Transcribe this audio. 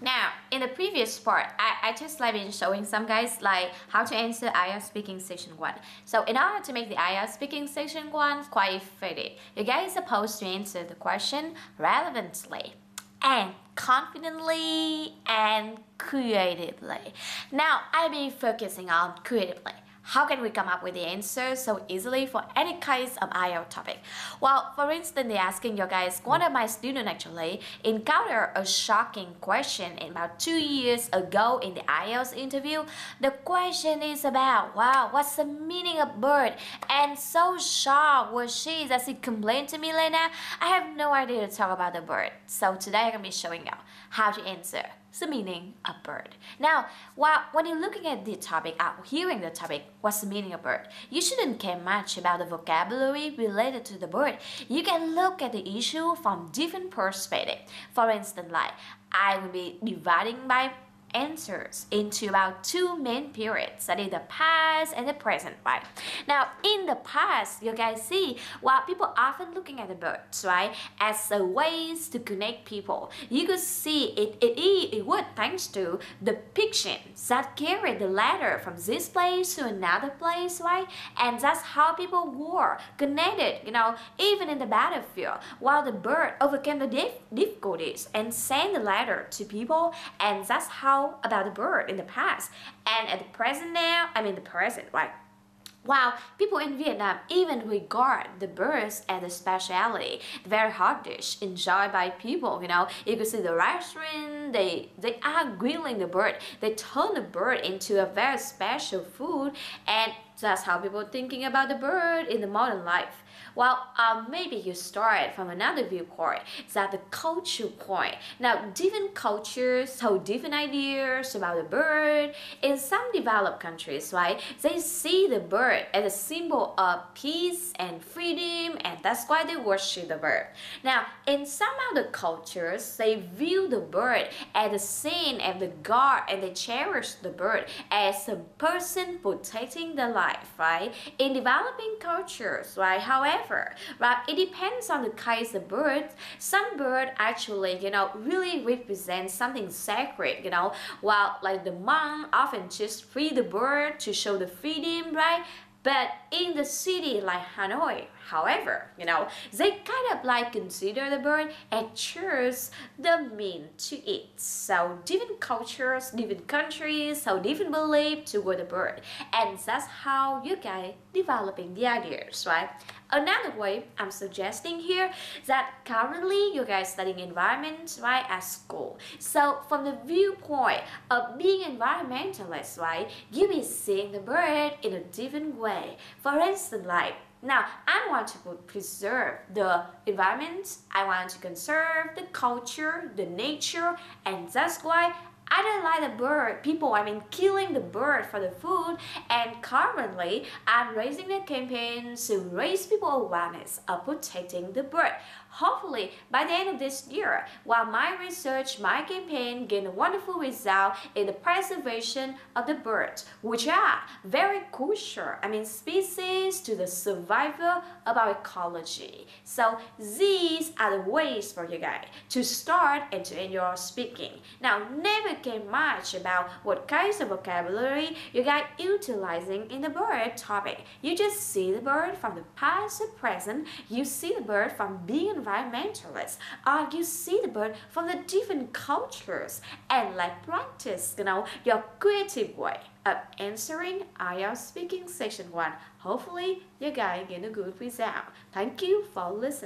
Now, in the previous part, I just been showing some guys like how to answer IELTS speaking section 1. So in order to make the IELTS speaking section 1 quite effective, you guys are supposed to answer the question relevantly and confidently and creatively. Now, I'll be focusing on creatively. How can we come up with the answer so easily for any case of IELTS topic? Well, for instance, they're asking you guys, one of my students actually encountered a shocking question about 2 years ago in the IELTS interview. The question is about, wow, what's the meaning of bird? And so shocked was she that she complained to me, Lena, I have no idea to talk about the bird. So today I'm going to be showing you how to answer the meaning of bird. Now, when you're looking at the topic, hearing the topic, what's the meaning of bird? You shouldn't care much about the vocabulary related to the bird. You can look at the issue from different perspectives. For instance, like, I will be dividing my answers into about 2 main periods, that is the past and the present, right? Now, in the past, you guys see, people often looking at the birds, right, as a ways to connect people. You could see it would thanks to the pictions that carry the ladder from this place to another place, right? And that's how people were connected, even in the battlefield, while the bird overcame the difficulties and sent the ladder to people, and that's how about the bird in the past. And at the present now, right? Wow, people in Vietnam even regard the birds as a specialty, very hot dish enjoyed by people. You can see the restaurant, they are grilling the bird. They turn the bird into a very special food, and that's how people are thinking about the bird in the modern life. Well, maybe you start from another viewpoint, that the culture point. Now, different cultures hold different ideas about the bird. In some developed countries, right, they see the bird as a symbol of peace and freedom, and that's why they worship the bird. Now, in some other cultures, they view the bird as a saint and the god, and they cherish the bird as a person protecting the life, right? In developing cultures, right, however, right, it depends on the kind of bird. Some bird actually, really represent something sacred, while like the monk often just free the bird to show the freedom, right? But in the city like Hanoi, however, they kind of like consider the bird and choose the meat to eat. So different cultures, different countries, so different belief toward the bird. And that's how you guys developing the ideas, right? Another way I'm suggesting here that currently you guys studying environment, right, at school. So from the viewpoint of being environmentalist, right, you be seeing the bird in a different way. For instance, like, now, I want to preserve the environment, I want to conserve the culture, the nature, and that's why I don't like the bird. People, killing the bird for the food, and currently, I'm raising a campaign to raise people awareness of protecting the bird. Hopefully, by the end of this year, while my research, my campaign gain a wonderful result in the preservation of the birds, which are very crucial, species to the survival of our ecology. So these are the ways for you guys to start and to end your speaking. Now, never care much about what kinds of vocabulary you guys utilizing in the bird topic. You just see the bird from the past to present. You see the bird from being environmentalist, or you see the bird from the different cultures, and like practice, your creative way of answering IELTS speaking section 1. Hopefully, you guys get a good result. Thank you for listening.